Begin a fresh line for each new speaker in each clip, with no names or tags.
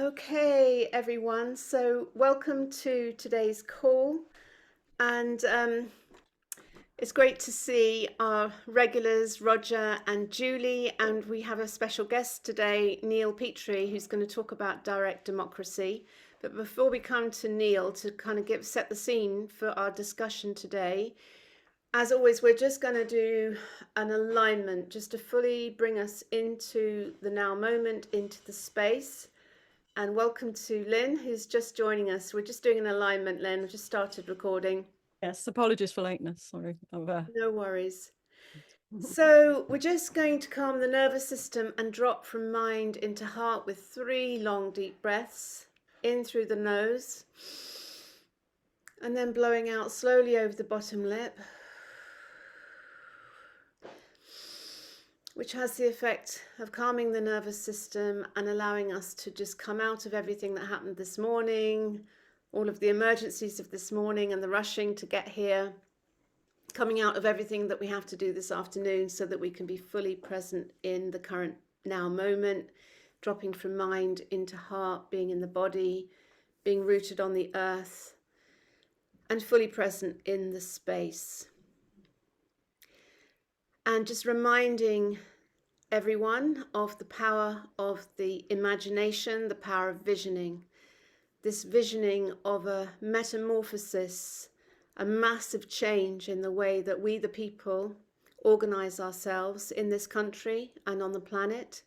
Okay, everyone. So, welcome to today's call. And it's great to see our regulars, Roger and Julie. And we have a special guest today, Neil Petrie, who's going to talk about direct democracy. But before we come to Neil to kind of set the scene for our discussion today, as always, we're just going to do an alignment just to fully bring us into the now moment, into the space. And welcome to Lynn, who's just joining us. We're just doing an alignment, Lynn. I've just started recording.
Yes, apologies for lateness. Sorry.
No worries. So we're just going to calm the nervous system and drop from mind into heart with 3 long, deep breaths. In through the nose. And then blowing out slowly over the bottom lip. Which has the effect of calming the nervous system and allowing us to just come out of everything that happened this morning, all of the emergencies of this morning and the rushing to get here, coming out of everything that we have to do this afternoon so that we can be fully present in the current now moment, dropping from mind into heart, being in the body, being rooted on the earth, and fully present in the space. And just reminding everyone of the power of the imagination, the power of visioning. This visioning of a metamorphosis, a massive change in the way that we, the people, organize ourselves in this country and on the planet.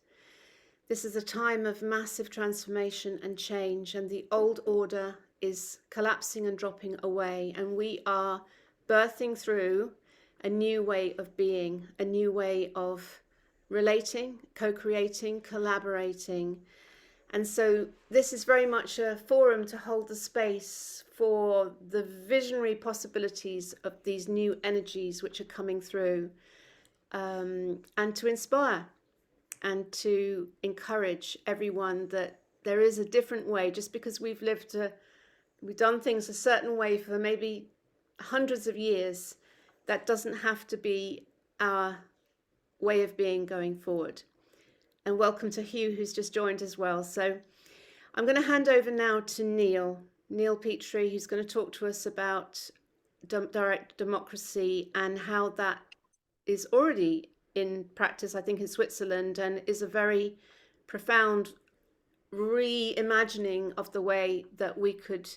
This is a time of massive transformation and change, and the old order is collapsing and dropping away, and we are birthing through a new way of being, a new way of relating, co-creating, collaborating. And so this is very much a forum to hold the space for the visionary possibilities of these new energies which are coming through, and to inspire and to encourage everyone that there is a different way. Just because we've done things a certain way for maybe hundreds of years, that doesn't have to be our way of being going forward. And welcome to Hugh, who's just joined as well. So I'm going to hand over now to Neil Petrie, who's going to talk to us about direct democracy and how that is already in practice, I think, in Switzerland, and is a very profound reimagining of the way that we could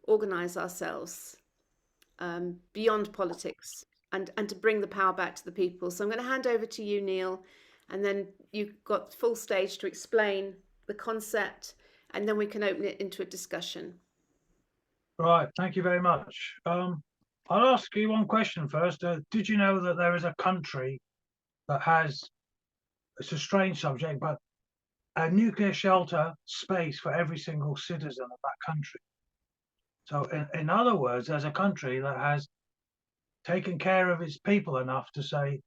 organize ourselves beyond politics and to bring the power back to the people. So I'm going to hand over to you, Neil, and then you've got full stage to explain the concept, and then we can open it into a discussion.
Right, thank you very much. I'll ask you one question first. Did you know that there is a country that has, it's a strange subject, but a nuclear shelter space for every single citizen of that country? So in other words, there's a country that has taken care of its people enough to say,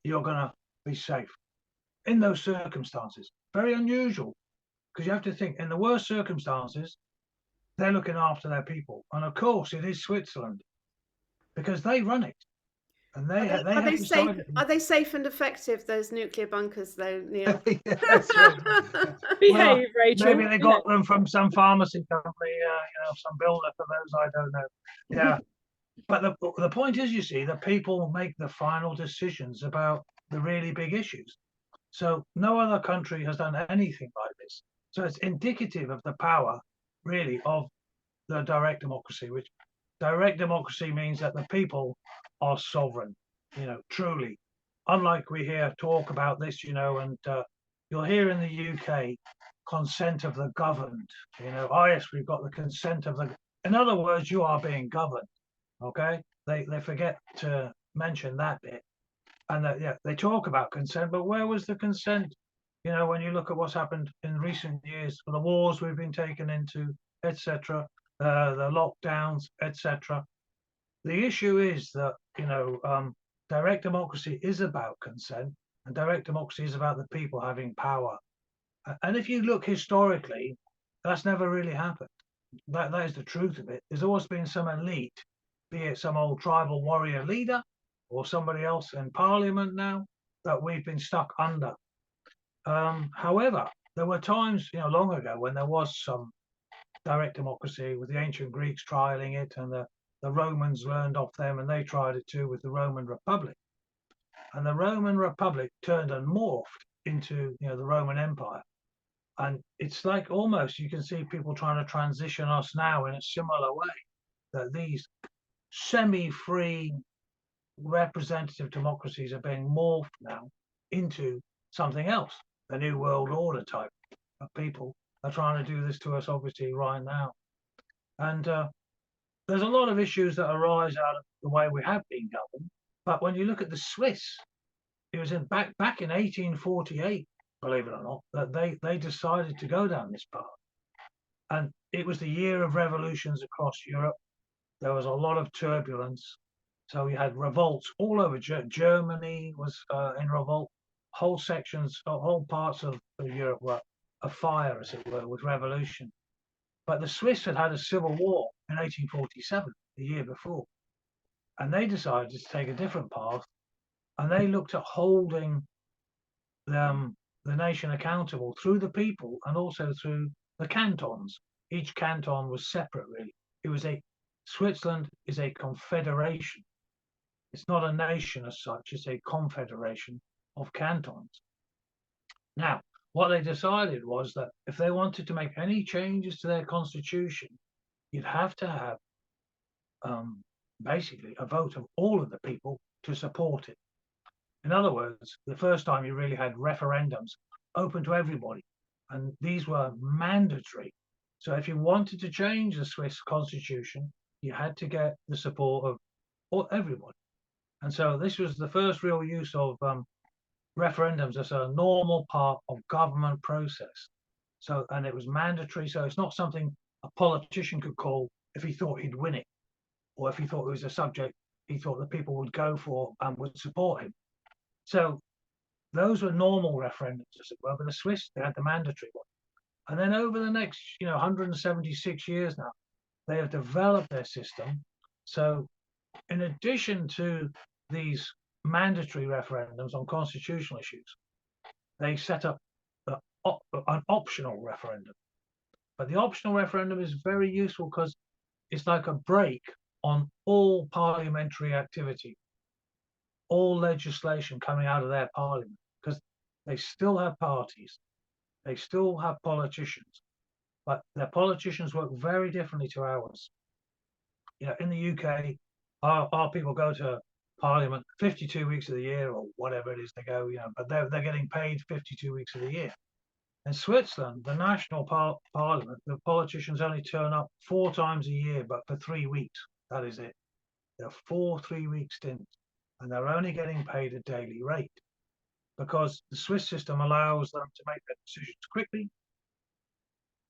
you're going to be safe in those circumstances. Very unusual, because you have to think, in the worst circumstances, they're looking after their people. And of course, it is Switzerland, because they run it. And
are they safe and effective, those nuclear bunkers, though, Neil?
Yeah, that's right.
Behave, Rachel.
Maybe they got them from some pharmacy company, some builder for those, I don't know. Yeah. But the point is, you see, that people make the final decisions about the really big issues. So no other country has done anything like this. So it's indicative of the power, really, of the direct democracy, which direct democracy means that the people are sovereign, truly. Unlike we hear talk about this, and you'll hear in the UK, consent of the governed. Yes, we've got the consent of the. In other words, you are being governed. Okay, they forget to mention that bit, and they talk about consent, but where was the consent? When you look at what's happened in recent years, the wars we've been taken into, etc., the lockdowns, etc. The issue is that direct democracy is about consent, and direct democracy is about the people having power. And if you look historically, that's never really happened. That is the truth of it. There's always been some elite, be it some old tribal warrior leader or somebody else in parliament now, that we've been stuck under. However, there were times, long ago when there was some direct democracy with the ancient Greeks trialing it, and the Romans learned off them and they tried it too with the Roman Republic. And the Roman Republic turned and morphed into, the Roman Empire. And it's like almost you can see people trying to transition us now in a similar way, that these semi-free representative democracies are being morphed now into something else, the New World Order type of people are trying to do this to us obviously right now. And there's a lot of issues that arise out of the way we have been governed. But when you look at the Swiss, it was back in 1848, believe it or not, that they decided to go down this path. And it was the year of revolutions across Europe. There was a lot of turbulence. So we had revolts all over. Germany was in revolt. Whole sections, whole parts of Europe were afire, as it were, with revolution. But the Swiss had had a civil war in 1847, the year before. And they decided to take a different path. And they looked at holding the nation accountable through the people and also through the cantons. Each canton was separate, really. Switzerland is a confederation. It's not a nation as such, it's a confederation of cantons. Now, what they decided was that if they wanted to make any changes to their constitution, you'd have to have basically a vote of all of the people to support it. In other words, the first time you really had referendums open to everybody, and these were mandatory. So if you wanted to change the Swiss constitution, you had to get the support of everybody. And so this was the first real use of referendums as a normal part of government process. So, and it was mandatory. So it's not something a politician could call if he thought he'd win it, or if he thought it was a subject he thought the people would go for and would support him. So those were normal referendums, as it were, but the Swiss, they had the mandatory one. And then over the next, 176 years now, they have developed their system. So in addition to these mandatory referendums on constitutional issues, they set up an optional referendum. But the optional referendum is very useful because it's like a break on all parliamentary activity, all legislation coming out of their parliament, because they still have parties, they still have politicians, but their politicians work very differently to ours. In the UK, our people go to Parliament 52 weeks of the year, or whatever it is they go, but they're getting paid 52 weeks of the year. In Switzerland, the national parliament, the politicians only turn up 4 times a year, but for 3 weeks. That is it. They're 4 3-week stints, and they're only getting paid a daily rate because the Swiss system allows them to make their decisions quickly.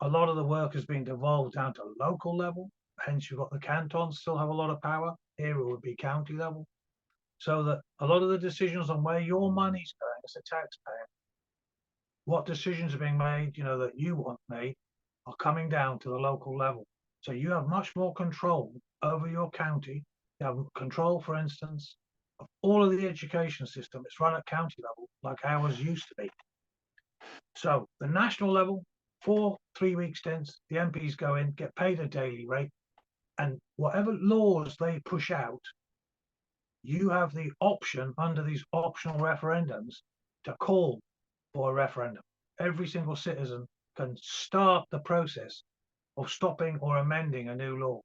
A lot of the work has been devolved down to local level. Hence, you've got the cantons still have a lot of power. Here it would be county level. So that a lot of the decisions on where your money's going as a taxpayer, what decisions are being made, that you want made, are coming down to the local level. So you have much more control over your county. You have control, for instance, of all of the education system. It's run at county level, like ours used to be. So the national level, 4 3-week stints, the MPs go in, get paid a daily rate, and whatever laws they push out, you have the option under these optional referendums to call for a referendum. Every single citizen can start the process of stopping or amending a new law.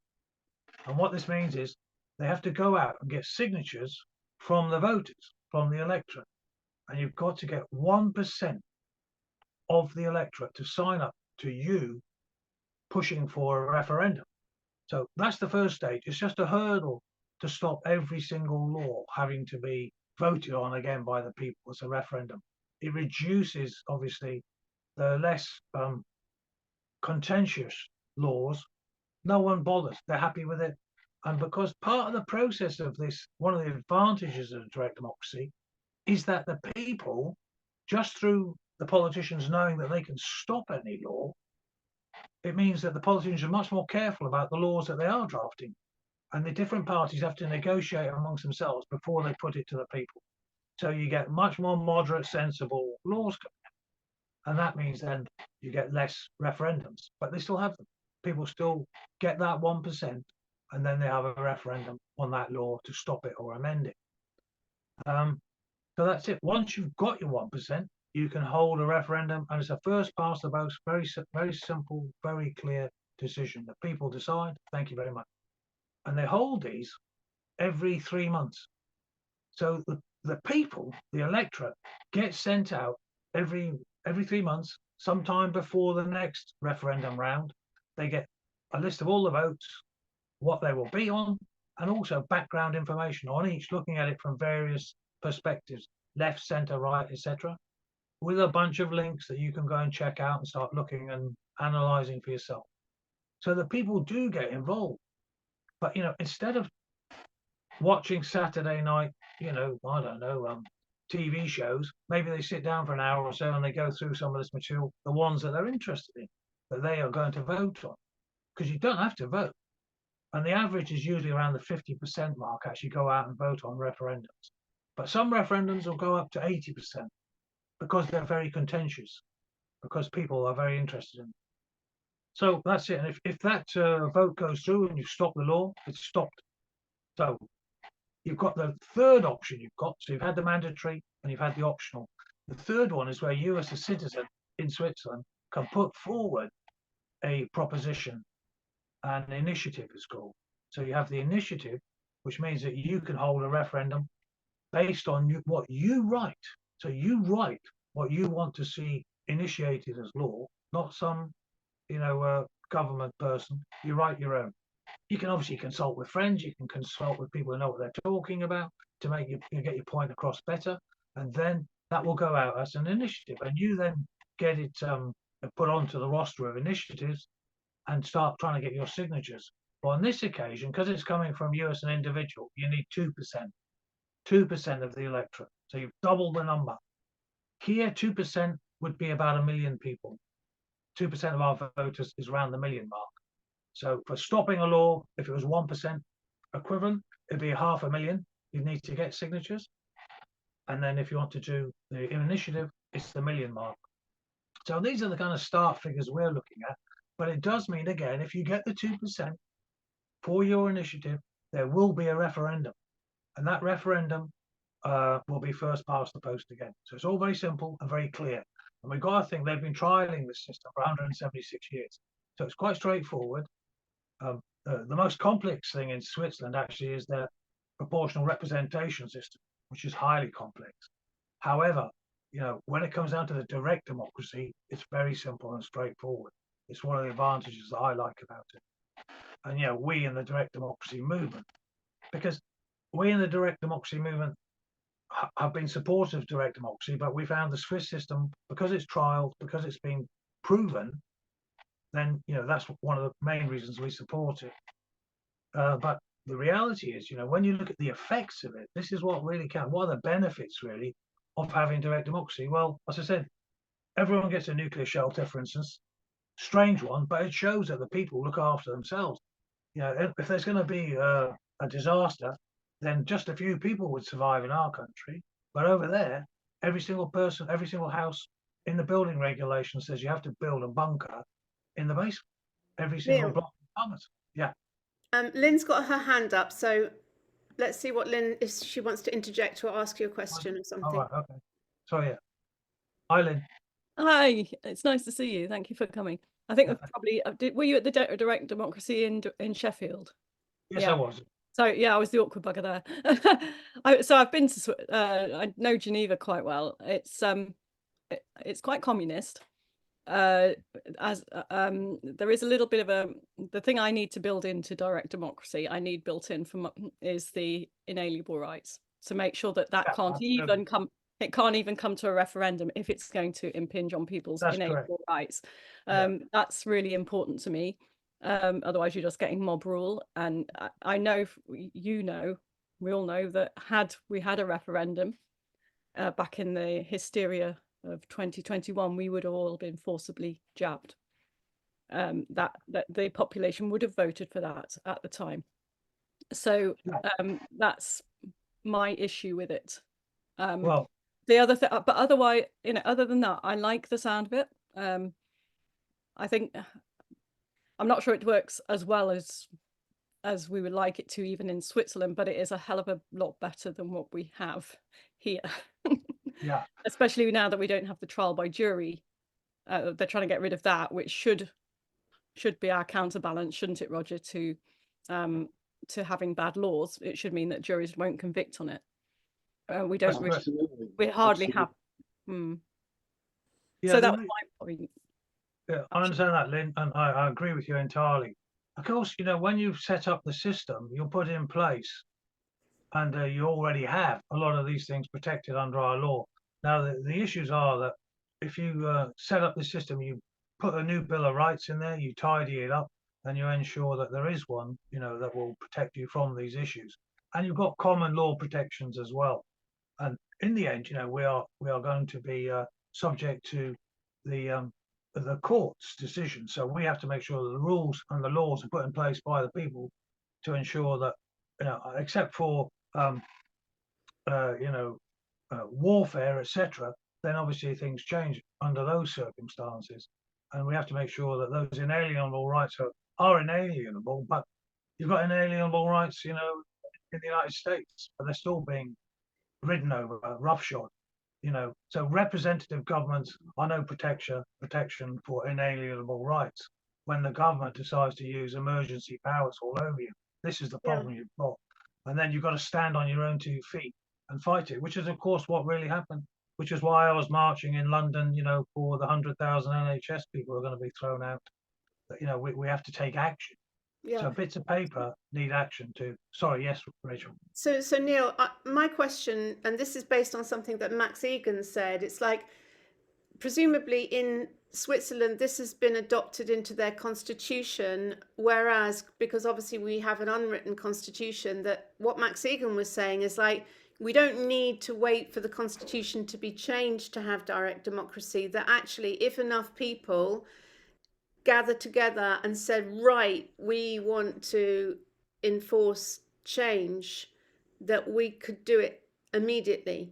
And what this means is they have to go out and get signatures from the voters, from the electorate. And you've got to get 1% of the electorate to sign up to you pushing for a referendum. So that's the first stage. It's just a hurdle to stop every single law having to be voted on again by the people as a referendum. It reduces, obviously, the less contentious laws. No one bothers. They're happy with it. And because part of the process of this, one of the advantages of direct democracy is that the people, just through the politicians knowing that they can stop any law, it means that the politicians are much more careful about the laws that they are drafting. And the different parties have to negotiate amongst themselves before they put it to the people. So you get much more moderate, sensible laws coming out. And that means then you get less referendums, but they still have them. People still get that 1%, and then they have a referendum on that law to stop it or amend it. So that's it. Once you've got your 1%, you can hold a referendum, and it's a first past the post, very simple, very clear decision. The people decide. Thank you very much. And they hold these every 3 months. So the people, the electorate, get sent out every 3 months, sometime before the next referendum round. They get a list of all the votes, what they will be on, and also background information on each, looking at it from various perspectives, left, centre, right, etc., with a bunch of links that you can go and check out and start looking and analysing for yourself. So the people do get involved. But, instead of watching Saturday night, I don't know, TV shows, maybe they sit down for an hour or so and they go through some of this material, the ones that they're interested in, that they are going to vote on. Because you don't have to vote. And the average is usually around the 50% mark, actually go out and vote on referendums. But some referendums will go up to 80% because they're very contentious, because people are very interested in it. So that's it. And if that vote goes through and you stop the law, it's stopped. So you've got the third option you've got. So you've had the mandatory and you've had the optional. The third one is where you as a citizen in Switzerland can put forward a proposition, an initiative is called. So you have the initiative, which means that you can hold a referendum based on what you write. So you write what you want to see initiated as law, not some, government person. You write your own. You can obviously consult with friends. You can consult with people who know what they're talking about to make you get your point across better. And then that will go out as an initiative, and you then get it put onto the roster of initiatives and start trying to get your signatures. But on this occasion, because it's coming from you as an individual, you need 2% of the electorate. So you've doubled the number. Here, 2% would be about 1 million people. 2% of our voters is around the million mark. So for stopping a law, if it was 1% equivalent, it'd be 500,000. You need to get signatures. And then if you want to do the initiative, it's the million mark. So these are the kind of start figures we're looking at. But it does mean, again, if you get the 2% for your initiative, there will be a referendum. And that referendum will be first past the post again. So it's all very simple and very clear. And we've got to think they've been trialing this system for 176 years. So it's quite straightforward. The most complex thing in Switzerland actually is their proportional representation system, which is highly complex. However, when it comes down to the direct democracy, it's very simple and straightforward. It's one of the advantages that I like about it. And we in the direct democracy movement, because we in the direct democracy movement have been supportive of direct democracy, but we found the Swiss system, because it's trialed, because it's been proven, then that's one of the main reasons we support it. But the reality is, when you look at the effects of it, this is what really counts. What are the benefits really of having direct democracy? Well, as I said, everyone gets a nuclear shelter, for instance. Strange one, but it shows that the people look after themselves. If there's going to be a disaster, then just a few people would survive in our country. But over there, every single person, every single house in the building regulation says you have to build a bunker in the basement. Every single block of apartments. Yeah.
Lynn's got her hand up, so let's see what Lynn, if she wants to interject or ask you a question or something.
All right, okay. So yeah. Hi, Lynn.
Hi, it's nice to see you. Thank you for coming. I think probably were you at the direct democracy in Sheffield?
Yes, yeah. I was.
So yeah, I was the awkward bugger there. So I've been to I know Geneva quite well. It's quite communist. There is a little bit of the thing I need to build into direct democracy. I need built in is the inalienable rights, to make sure that can't even come. It can't even come to a referendum if it's going to impinge on people's inalienable rights. That's really important to me. Otherwise, you're just getting mob rule. And I know, we all know that had we had a referendum back in the hysteria of 2021, we would have all been forcibly jabbed. That the population would have voted for that at the time. So that's my issue with it.
Well,
the other thing, but otherwise, other than that, I like the sound of it. I think I'm not sure it works as well as we would like it to, even in Switzerland, but it is a hell of a lot better than what we have here.
Yeah,
Especially now that we don't have the trial by jury. They're trying to get rid of that, which should be our counterbalance, shouldn't it, Roger, to having bad laws. It should mean that juries won't convict on it. We don't really,
Absolutely.
we hardly have.
yeah.
So that was my point.
Yeah, I understand that, Lynn, and I agree with you entirely. Of course, when you've set up the system, you'll put it in place, and you already have a lot of these things protected under our law. Now, the issues are that if you set up the system, you put a new Bill of Rights in there, you tidy it up, and you ensure that there is one, that will protect you from these issues. And you've got common law protections as well. And in the end, we are going to be subject to the court's decision. So we have to make sure that the rules and the laws are put in place by the people to ensure that, except for warfare, etc., then obviously things change under those circumstances, and we have to make sure that those inalienable rights are inalienable. But you've got inalienable rights, in the United States, but they're still being ridden over roughshod. So representative governments are no protection for inalienable rights when the government decides to use emergency powers all over you. This is the problem you've got. And then you've got to stand on your own 2 feet and fight it, which is, of course, what really happened, which is why I was marching in London, for the 100,000 NHS people who are going to be thrown out. But, we have to take action.
Yeah.
So bits of paper need action too. Sorry, yes, Rachel.
So Neil, my question, and this is based on something that Max Egan said, it's like, presumably in Switzerland, this has been adopted into their constitution, whereas, because obviously we have an unwritten constitution, that what Max Egan was saying is like, we don't need to wait for the constitution to be changed to have direct democracy, that actually if enough people gathered together and said, right, we want to enforce change, that we could do it immediately.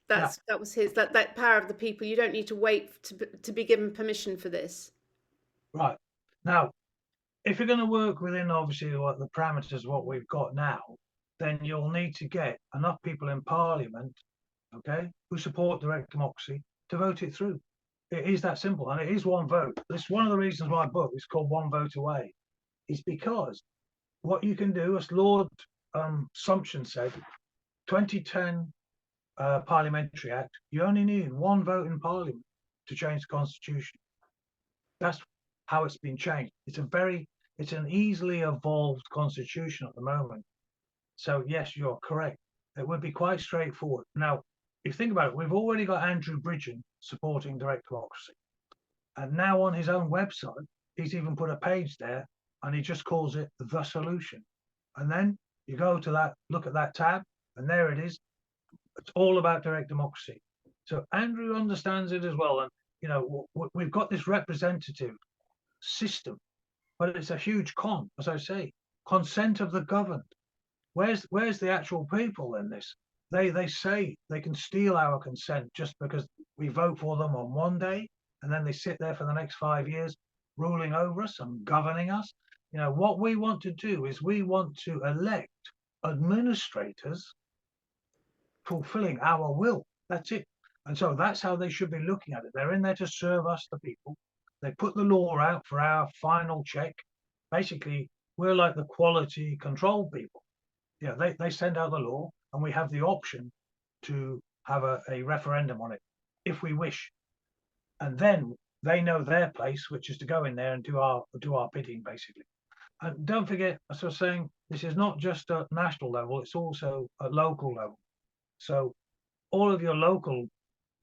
That was his, that power of the people. You don't need to wait to be given permission for this.
Right. Now, if you're going to work within obviously what the parameters of what we've got now, then you'll need to get enough people in Parliament, okay, who support direct democracy to vote it through. It is that simple, and it is one vote. This is one of the reasons my book is called One Vote Away. Is because what you can do, as Lord Sumption said, 2010 Parliamentary Act, you only need one vote in Parliament to change the Constitution. That's how it's been changed. It's an easily evolved Constitution at the moment. So yes, you're correct. It would be quite straightforward. Now, if you think about it, we've already got Andrew Bridgen supporting direct democracy. And now on his own website, he's even put a page there and he just calls it The Solution. And then you go to that, look at that tab, and there it is. It's all about direct democracy. So Andrew understands it as well. And, we've got this representative system, but it's a huge con, as I say, consent of the governed. Where's the actual people in this? They say they can steal our consent just because we vote for them on one day, and then they sit there for the next 5 years ruling over us and governing us. What we want to do is we want to elect administrators fulfilling our will. That's it. And so that's how they should be looking at it. They're in there to serve us, the people. They put the law out for our final check. Basically, we're like the quality control people. They send out the law, and we have the option to have a referendum on it if we wish. And then they know their place, which is to go in there and do our bidding, basically. And don't forget, as I was saying, this is not just at national level, it's also at local level. So all of your local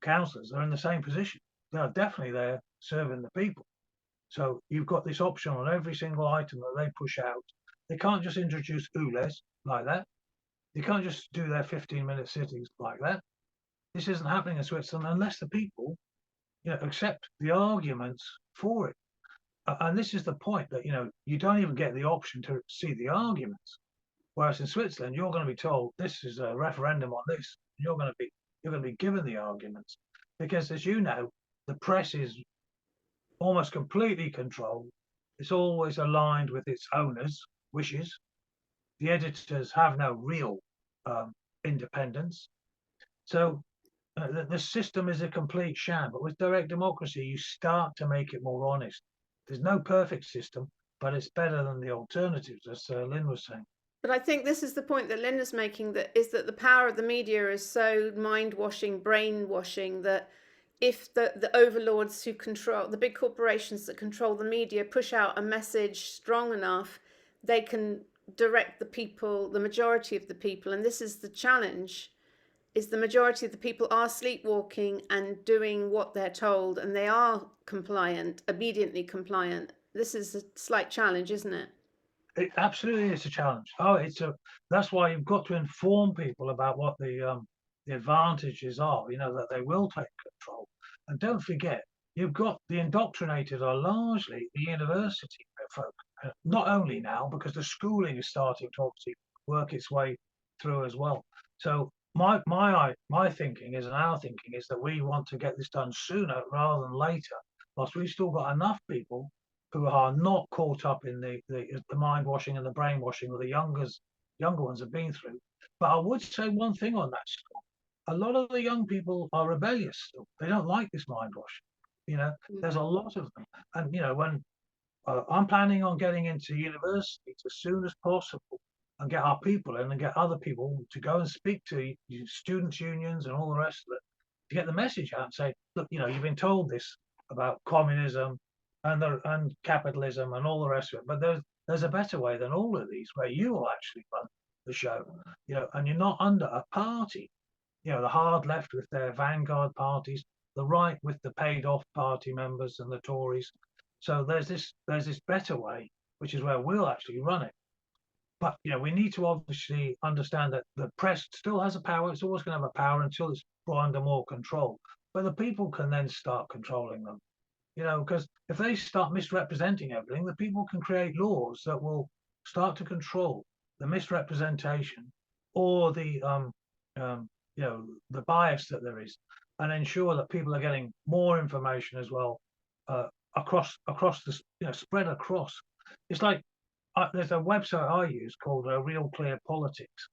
councillors are in the same position. They are definitely there serving the people. So you've got this option on every single item that they push out. They can't just introduce ULEZ like that. They can't just do their 15-minute sittings like that. This isn't happening in Switzerland unless the people, accept the arguments for it. And this is the point that, you don't even get the option to see the arguments. Whereas in Switzerland, you're going to be told this is a referendum on this. You're going you're going to be given the arguments, because as you know, the press is almost completely controlled. It's always aligned with its owners' wishes. The editors have no real independence. So the system is a complete sham. But with direct democracy, you start to make it more honest. There's no perfect system, but it's better than the alternatives, as Lynn was saying.
But I think this is the point that Linda's making, that is that the power of the media is so mind-washing, brainwashing, that if the overlords who control, the big corporations that control the media, push out a message strong enough, they can direct the people, the majority of the people. And this is the challenge, is the majority of the people are sleepwalking and doing what they're told, and they are compliant, obediently compliant. This is a slight challenge, isn't it?
It absolutely is a challenge. That's why you've got to inform people about what the advantages are, that they will take control. And don't forget, you've got the indoctrinated are largely the university folk, not only now, because the schooling is starting to obviously work its way through as well. So my thinking is, and our thinking is, that we want to get this done sooner rather than later, whilst we've still got enough people who are not caught up in the mind washing and the brainwashing that the younger ones have been through. But I would say one thing on that score. A lot of the young people are rebellious still. They don't like this mind washing. There's a lot of them. And, when I'm planning on getting into universities as soon as possible and get our people in and get other people to go and speak to students' unions and all the rest of it, to get the message out and say, look, you've been told this about communism and capitalism and all the rest of it, but there's a better way than all of these, where you will actually run the show, and you're not under a party. The hard left with their vanguard parties, the right with the paid off party members and the Tories. So there's this better way, which is where we'll actually run it. But we need to obviously understand that the press still has a power. It's always going to have a power until it's brought under more control. But the people can then start controlling them. Because if they start misrepresenting everything, the people can create laws that will start to control the misrepresentation or the bias that there is, and ensure that people are getting more information as well across the spread across. It's like there's a website I use called Real Clear Politics,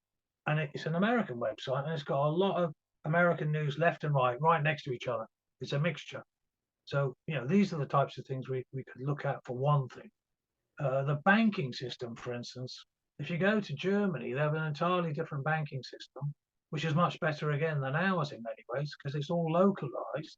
and it's an American website, and it's got a lot of American news left and right next to each other. It's a mixture. So, these are the types of things we could look at for one thing. The banking system, for instance, if you go to Germany, they have an entirely different banking system, which is much better again than ours in many ways, because it's all localized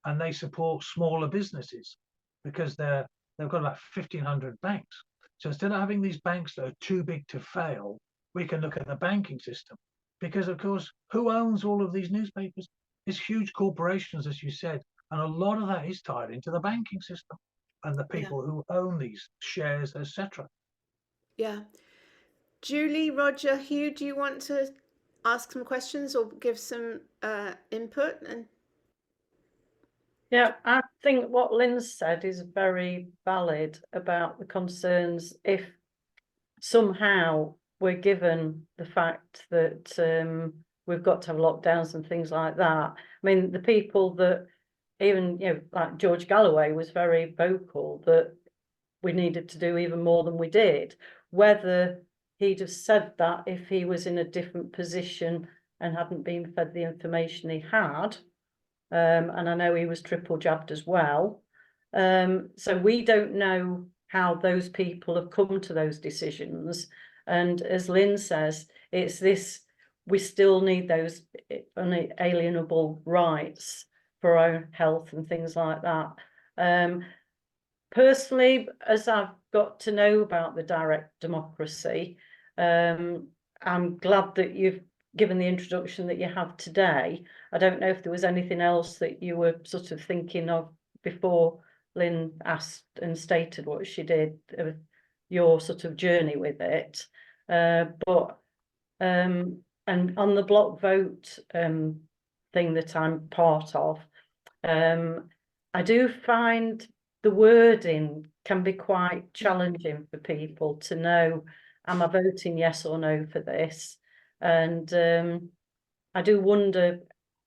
and they support smaller businesses because they've got about 1,500 banks. So instead of having these banks that are too big to fail, we can look at the banking system, because of course, who owns all of these newspapers? It's huge corporations, as you said. And a lot of that is tied into the banking system and the people who own these shares, etc.
Yeah. Julie, Roger, Hugh, do you want to ask some questions or give some input?
Yeah, I think what Lynn said is very valid about the concerns if somehow we're given the fact that we've got to have lockdowns and things like that. I mean, the people that even, like George Galloway was very vocal that we needed to do even more than we did. Whether he'd have said that if he was in a different position and hadn't been fed the information he had, and I know he was triple jabbed as well. So we don't know how those people have come to those decisions. And as Lynn says, it's this, we still need those unalienable rights for our own health and things like that. Personally, as I've got to know about the direct democracy, I'm glad that you've given the introduction that you have today. I don't know if there was anything else that you were sort of thinking of before Lynn asked and stated what she did, your sort of journey with it. And on the block vote thing that I'm part of, I do find the wording can be quite challenging for people to know, am I voting yes or no for this? And I do wonder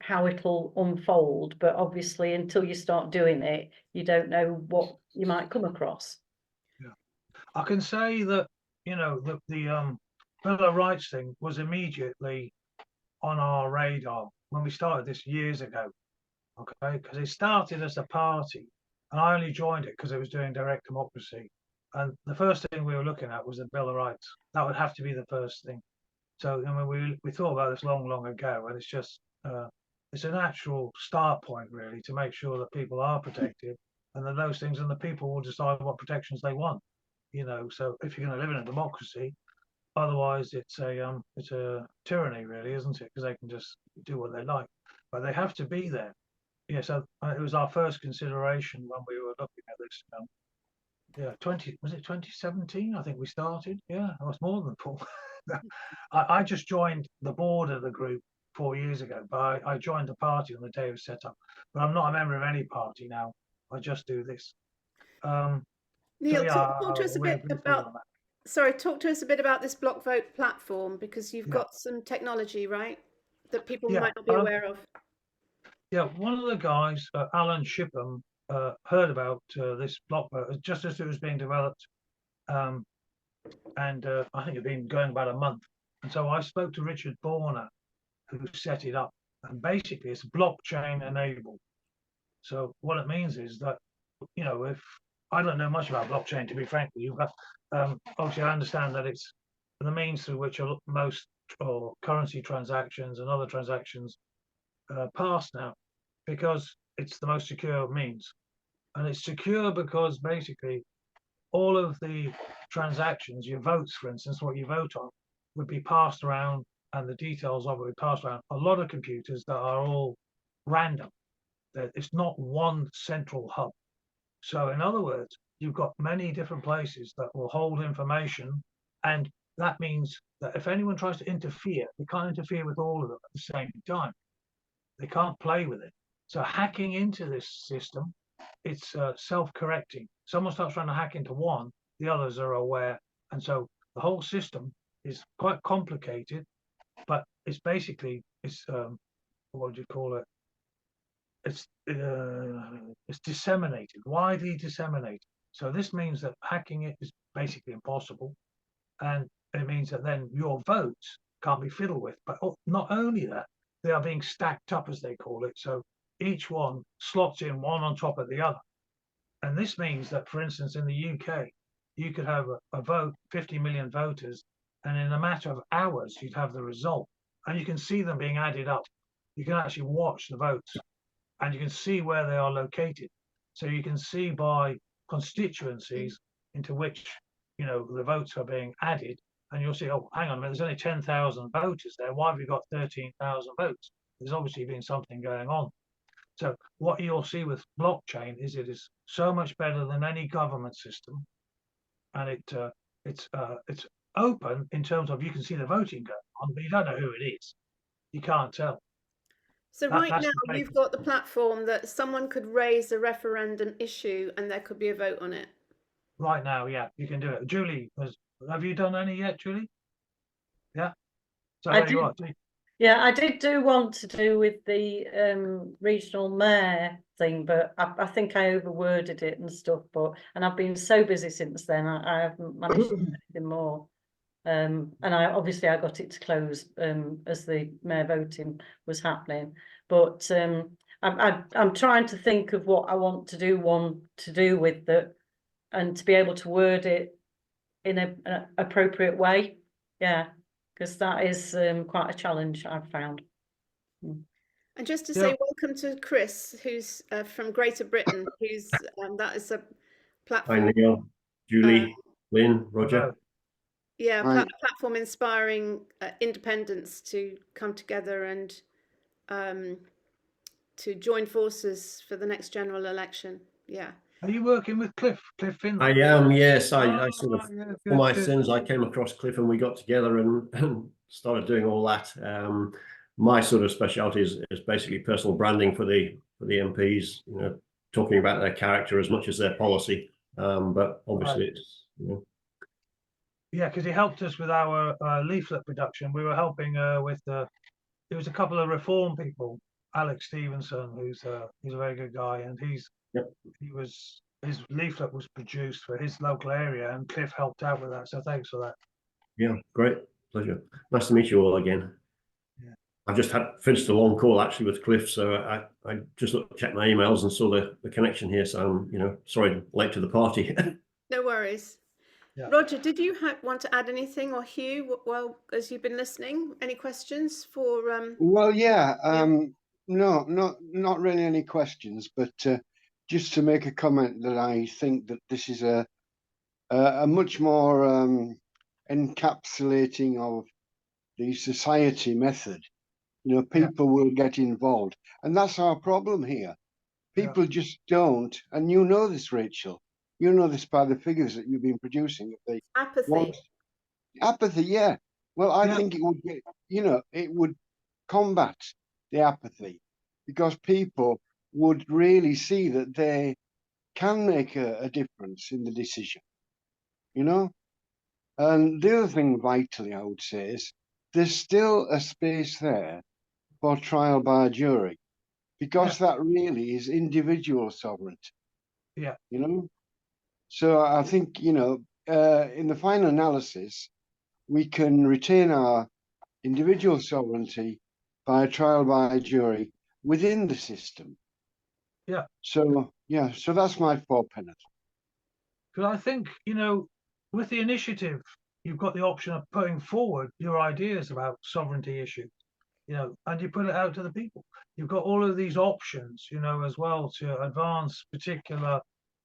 how it'll unfold, but obviously until you start doing it, you don't know what you might come across.
I can say that, you know, the Bill of Rights thing was immediately on our radar when we started this years ago. Okay, because it started as a party, and I only joined it because it was doing direct democracy. And the first thing we were looking at was the Bill of Rights. That would have to be the first thing. So I mean, we thought about this long ago, and it's just it's a natural start point really to make sure that people are protected, and that those things, and the people will decide what protections they want. You know, so if you're going to live in a democracy, otherwise it's a tyranny really, isn't it? Because they can just do what they like, but they have to be there. Yeah, so it was our first consideration when we were looking at this. Yeah, 2017? I think we started. Yeah, it was more than 4. I just joined the board of the group 4 years ago, but I joined the party on the day it was set up. But I'm not a member of any party now. I just do this.
Neil,
yeah,
talk to us a
we're
bit
briefly
about.
on that.
Sorry, talk to us a bit about this Block Vote platform, because you've
Yeah.
got some technology, right, that people
Yeah,
might not be aware of.
Yeah, one of the guys, Alan Shipham, heard about this block vote just as it was being developed, and I think it'd been going about a month. And so I spoke to Richard Borner, who set it up, and basically it's blockchain enabled. So what it means is that, you know, if I don't know much about blockchain, to be frank with you, but obviously I understand that it's the means through which most or currency transactions and other transactions pass now, because it's the most secure means. And it's secure because basically all of the transactions, your votes, for instance, what you vote on, would be passed around, and the details of it would pass around a lot of computers that are all random. It's not one central hub. So in other words, you've got many different places that will hold information, and that means that if anyone tries to interfere, they can't interfere with all of them at the same time. They can't play with it. So hacking into this system, it's self-correcting. Someone starts trying to hack into one, the others are aware. And so the whole system is quite complicated, but it's basically, what do you call it? It's disseminated, widely disseminated. So this means that hacking it is basically impossible. And it means that then your votes can't be fiddled with. But not only that, they are being stacked up, as they call it. So each one slots in one on top of the other. And this means that, for instance, in the UK, you could have a vote, 50 million voters, and in a matter of hours, you'd have the result. And you can see them being added up. You can actually watch the votes, and you can see where they are located. So you can see by constituencies into which, you know, the votes are being added, and you'll see, oh, hang on a minute, there's only 10,000 voters there. Why have we got 13,000 votes? There's obviously been something going on. So what you'll see with blockchain is it is so much better than any government system, and it's open in terms of you can see the voting going on, but you don't know who it is. You can't tell.
So right now you've got the platform that someone could raise a referendum issue and there could be a vote on it.
Right now, yeah, you can do it. Julie, have you done any yet, Julie? Yeah. So
I
there you are.
Yeah, I did do one to do with the regional mayor thing, but I think I overworded it and stuff. And I've been so busy since then, I haven't managed to do anything more. And I got it to close as the mayor voting was happening. But I'm trying to think of what I want to do with that, and to be able to word it in an appropriate way. Yeah. Because that is quite a challenge I've found.
And just to say welcome to Chris, who's from Greater Britain, who's that is a platform.
Hi Neil, Julie, Lynn, Roger.
Yeah, platform inspiring independents to come together and to join forces for the next general election. Yeah.
Are you working with Cliff Finlay?
I am, yes. I sort of, for my sins, I came across Cliff and we got together and started doing all that. My sort of specialty is basically personal branding for the MPs, you know, talking about their character as much as their policy. But obviously it's, you know.
Yeah, because he helped us with our leaflet production. We were helping with there was a couple of reform people, Alex Stevenson, he's a very good guy, and his leaflet was produced for his local area, and Cliff helped out with that. So thanks for that.
Yeah, great. Pleasure. Nice to meet you all again.
Yeah.
I've just finished a long call actually with Cliff, so I just checked my emails and saw the connection here. So I'm, sorry, late to the party.
No worries.
Yeah.
Roger, did you want to add anything, or Hugh, well, as you've been listening? Any questions for?
Well, yeah. No, not really any questions, but just to make a comment that I think that this is a much more encapsulating of the society method. People will get involved, and that's our problem here. People just don't, and you know this, Rachel. You know this by the figures that you've been producing.
Apathy.
Apathy, yeah. Well, I think it would get, it would combat the apathy, because people would really see that they can make a difference in the decision, And the other thing vitally, I would say, is there's still a space there for trial by jury, because that really is individual sovereignty.
Yeah.
So I think, in the final analysis, we can retain our individual sovereignty by trial by jury within the system.
Yeah.
So that's my 4 pence.
Because I think, with the initiative, you've got the option of putting forward your ideas about sovereignty issues, and you put it out to the people. You've got all of these options, as well, to advance particular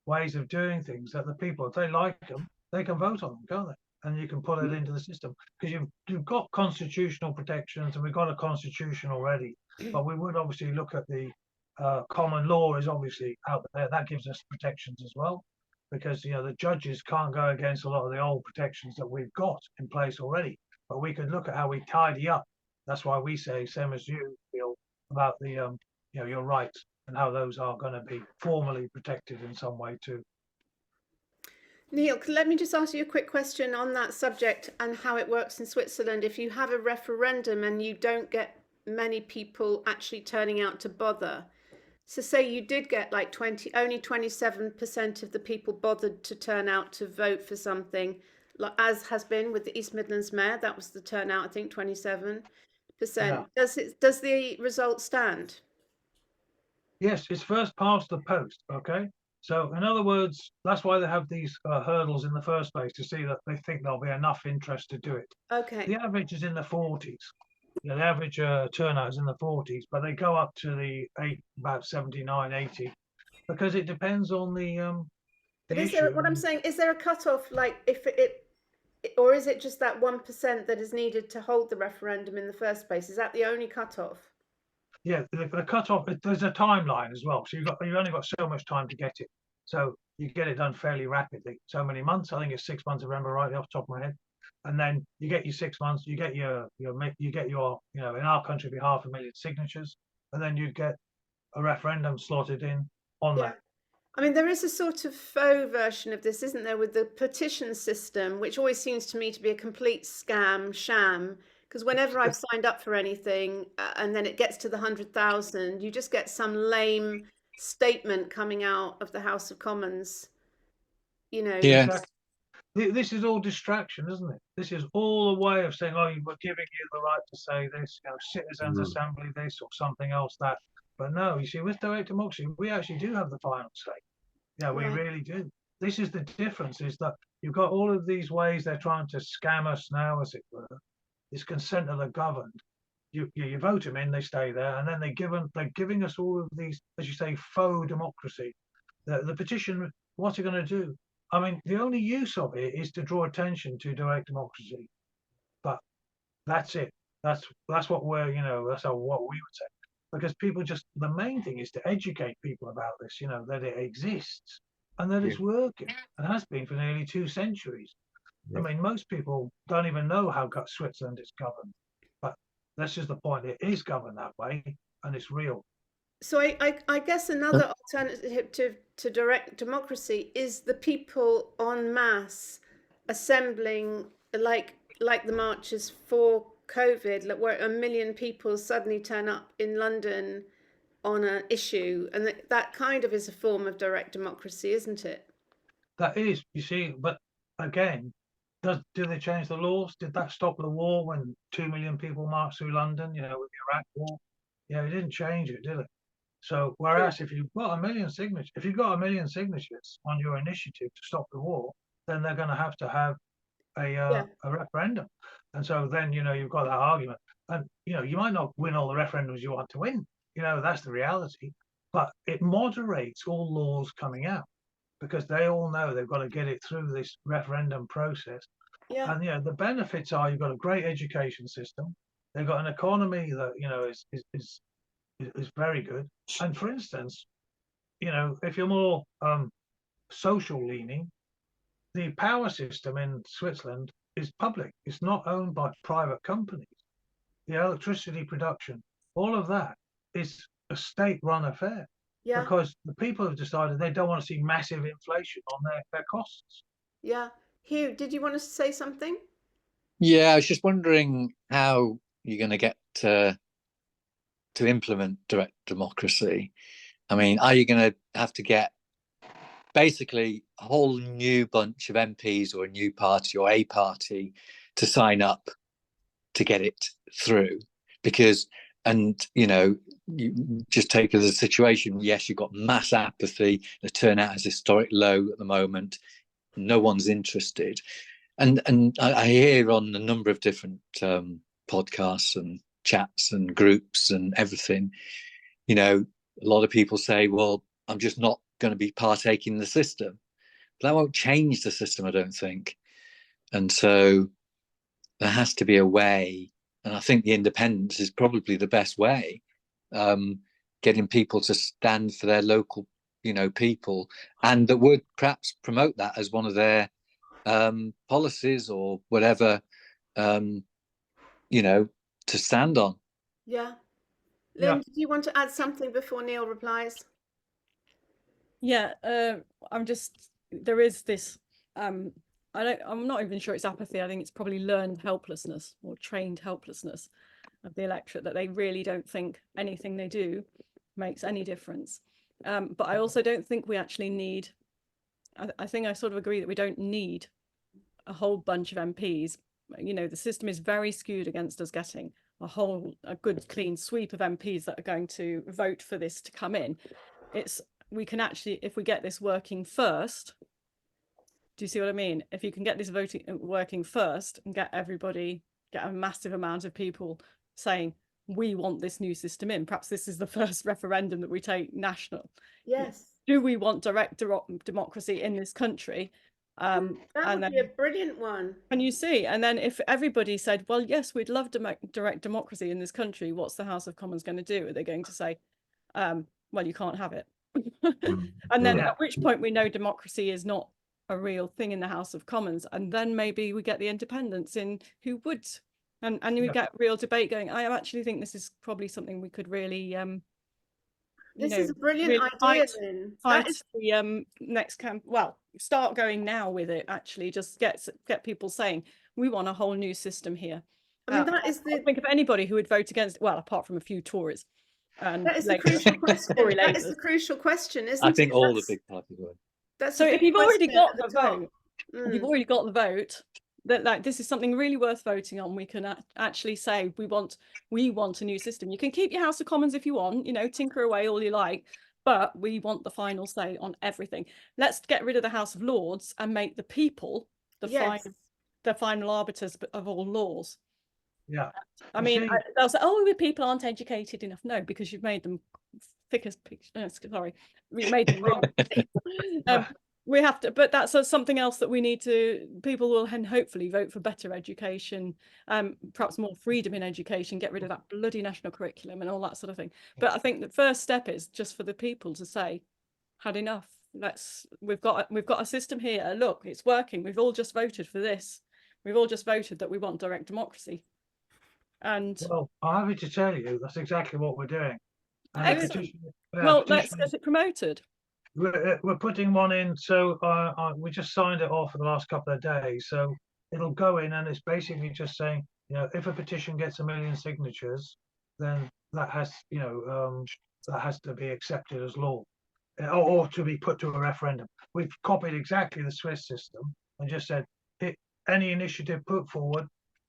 ways of doing things that the people, if they like them, they can vote on them, can't they? And you can put it into the system, because you've got constitutional protections, and we've got a constitution already. But we would obviously look at the common law is obviously out there. That gives us protections as well, because the judges can't go against a lot of the old protections that we've got in place already. But we could look at how we tidy up. That's why we say, same as you feel, about the your rights and how those are going to be formally protected in some way too.
Neil, let me just ask you a quick question on that subject and how it works in Switzerland. If you have a referendum and you don't get many people actually turning out to bother, so say you did get like only 27% of the people bothered to turn out to vote for something, like as has been with the East Midlands Mayor, that was the turnout, I think 27%.
Yeah.
Does the result stand?
Yes, it's first past the post. Okay. So in other words, that's why they have these hurdles in the first place, to see that they think there'll be enough interest to do it.
Okay.
The average is in the 40s. The average turnout is in the 40s, but they go up to about 79, 80, because it depends on the
But is
issue.
there, what I'm saying, is there a cutoff, like if or is it just that 1% that is needed to hold the referendum in the first place? Is that the only cutoff?
Yeah, the cutoff, there's a timeline as well. So you've only got so much time to get it. So you get it done fairly rapidly. So many months, I think it's 6 months, I remember right off the top of my head. And then you get your 6 months, you get your in our country, it'd be 500,000 signatures, and then you get a referendum slotted in on that.
I mean, there is a sort of faux version of this, isn't there, with the petition system, which always seems to me to be a complete sham. Because whenever I've signed up for anything and then it gets to the 100,000, you just get some lame statement coming out of the House of Commons.
Yeah.
Exactly. This is all distraction, isn't it? This is all a way of saying, oh, we're giving you the right to say this, citizens' assembly this or something else that. But no, you see, with direct democracy, we actually do have the final say. Yeah, we really do. This is the difference, is that you've got all of these ways they're trying to scam us now, as it were. This consent of the governed. You vote them in, they stay there, and then they're giving us all of these, as you say, faux democracy. The petition, what's it going to do? I mean, the only use of it is to draw attention to direct democracy, but that's it. That's what we're, that's what we would say. Because people the main thing is to educate people about this, that it exists and that it's working and has been for nearly 2 centuries. I mean, most people don't even know how Switzerland is governed, but that's just the point. It is governed that way, and it's real.
So I guess another alternative to direct democracy is the people en masse assembling, like the marches for COVID, where 1 million people suddenly turn up in London on an issue, and that kind of is a form of direct democracy, isn't it?
That is, you see, but again, do they change the laws? Did that stop the war when 2 million people marched through London, with the Iraq war? Yeah, it didn't change it, did it? So whereas if you've got a million signatures on your initiative to stop the war, then they're going to have a referendum. And so then, you've got that argument. And, you might not win all the referendums you want to win. That's the reality. But it moderates all laws coming out because they all know they've got to get it through this referendum process.
Yeah.
And, the benefits are you've got a great education system. They've got an economy that, is very good. And for instance, if you're more social leaning, the power system in Switzerland is public. It's not owned by private companies. The electricity production, all of that is a state-run affair.
Yeah.
Because the people have decided they don't want to see massive inflation on their costs.
Yeah. Hugh, did you want to say something?
Yeah, I was just wondering how you're going to get to implement direct democracy. I mean, are you going to have to get basically a whole new bunch of MPs or a new party or a party to sign up to get it through? Because, you just take as a situation, yes, you've got mass apathy, the turnout is historic low at the moment, no one's interested. And I hear on a number of different podcasts and chats and groups and everything, a lot of people say, well, I'm just not going to be partaking in the system. But that won't change the system, I don't think. And so there has to be a way, and I think the independence is probably the best way, getting people to stand for their local, people, and that would perhaps promote that as one of their policies or whatever, to stand on.
Yeah. Lynn, do you want to add something before Neil replies?
Yeah, there is this, I'm not even sure it's apathy. I think it's probably learned helplessness or trained helplessness of the electorate, that they really don't think anything they do makes any difference. But I also don't think we actually need, I think I sort of agree that we don't need a whole bunch of MPs. The system is very skewed against us getting a good clean sweep of MPs that are going to vote for this to come in. We can actually, if we get this working first, do you see what I mean? If you can get this working first and get a massive amount of people saying, we want this new system in, perhaps this is the first referendum that we take national.
Yes.
Do we want direct democracy in this country?
That would be a brilliant one.
And you see, and then if everybody said, well, yes, we'd love direct democracy in this country, what's the House of Commons going to do? Are they going to say, well, you can't have it? And then at which point we know democracy is not a real thing in the House of Commons, and then maybe we get the independents in who would, and we get real debate going. I actually think this is probably something we could really
this is a brilliant idea, Lynn.
Fight the next camp. Well, start going now with it. Actually, just get people saying we want a whole new system here.
I mean, that is
I can't think of anybody who would vote against it. Well, apart from a few Tories. And
that is the crucial question. That is the crucial question, isn't it?
I think all the big parties would.
So if you've already got the vote, if you've already got the vote, that this is something really worth voting on. We can actually say we want a new system. You can keep your House of Commons if you want, tinker away all you like, but we want the final say on everything. Let's get rid of the House of Lords and make the people the final arbiters of all laws.
Yeah.
I mean, they'll say, oh, the people aren't educated enough. No, because you've made them thick as sorry, we made them really. We have to, but that's something else that we need to, people will hopefully vote for better education, perhaps more freedom in education, get rid of that bloody national curriculum and all that sort of thing. But I think the first step is just for the people to say, had enough. We've got a system here. Look, it's working. We've all just voted for this. We've all just voted that we want direct democracy. And
well, I'm happy to tell you that's exactly what we're doing.
Excellent. Well, let's get it promoted.
We're putting one in, so we just signed it off for the last couple of days. So it'll go in, and it's basically just saying, if a petition gets 1 million signatures, then that has, that has to be accepted as law, or to be put to a referendum. We've copied exactly the Swiss system and just said any initiative put forward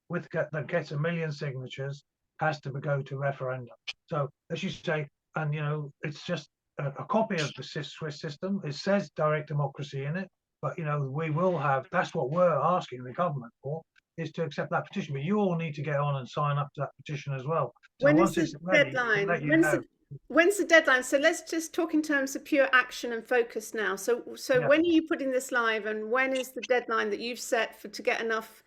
that gets 1 million signatures has to go to referendum. So as you say, and it's just a copy of the Swiss system. It says direct democracy in it, but we will have. That's what we're asking the government for, is to accept that petition. But you all need to get on and sign up to that petition as well. So
When
once
is
it's
the
ready,
deadline?
we'll let you know.
When's the deadline? So let's just talk in terms of pure action and focus now. So
Yeah.
when are you putting this live, and when is the deadline that you've set to get enough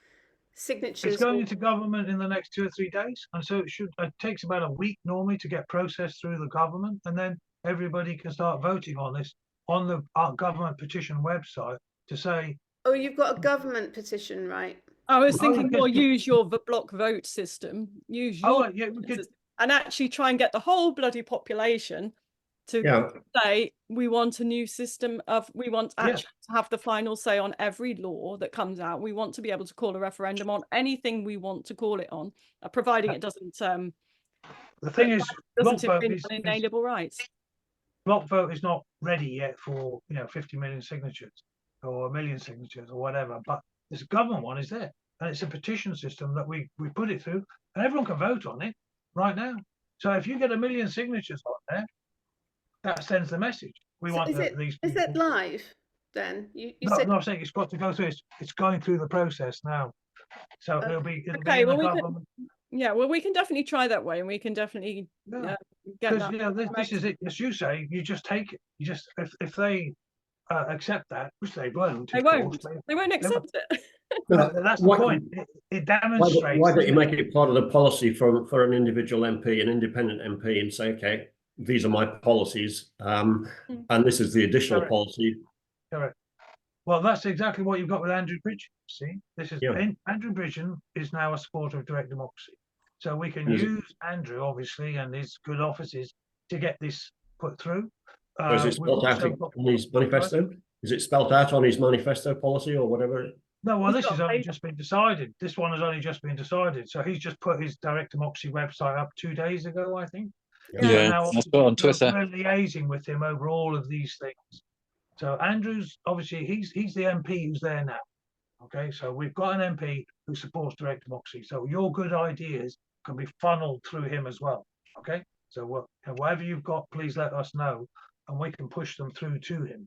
signatures?
It's going into government in the next 2 or 3 days, and so it takes about a week normally to get processed through the government, and then everybody can start voting on this on our government petition website to say.
Oh, you've got a government petition, right?
I was
Oh,
thinking more
yes, yes.
use your block vote system, use your
Yeah, we could.
and actually try and get the whole bloody population to
Yeah.
say we want a new system of, we want
Yeah.
actually to have the final say on every law that comes out. We want to be able to call a referendum on anything we want to call it on, providing it doesn't
The thing is, block vote
infringe on inalienable rights.
block vote is not ready yet for 50 million signatures or 1 million signatures or whatever. But this government one is there, and it's a petition system that we put it through, and everyone can vote on it right now. So if you get 1 million signatures on there, that sends the message. We
So
want these people.
Is it live then? You
No,
said
I'm saying it's got to go through. It's going through the process now. So it'll be
Okay,
in the
well, we can-
government.
Yeah, well, we can definitely try that way, and we can definitely
Yeah.
get
Because
that.
this is it. As you say, you just take it. You just if they accept that, which they won't.
They
of
won't.
course,
They won't accept it.
that's the
Why-
point. It
Why
demonstrates.
don't you make it part of the policy for an individual MP, an independent MP, and say, okay, these are my policies, and this is the additional
Correct.
policy.
Correct. Well, that's exactly what you've got with Andrew Bridgen. See, this is
Yeah.
Andrew Bridgen is now a supporter of direct democracy, so we can
Is it-
use Andrew obviously and his good offices to get this put through.
Or is it
We've
spelled out
also got-
on his manifesto? Is it spelled out on his manifesto policy or whatever?
No, well,
He's
this
got
has only
paper.
just been decided. This one has only just been decided. So he's just put his direct democracy website up 2 days ago, I think.
Yeah,
Now,
I saw it on Twitter.
we're liaising with him over all of these things. So Andrew's obviously he's the MP who's there now. Okay, so we've got an MP who supports direct democracy. So your good ideas can be funneled through him as well. Okay, so whatever you've got, please let us know, and we can push them through to him.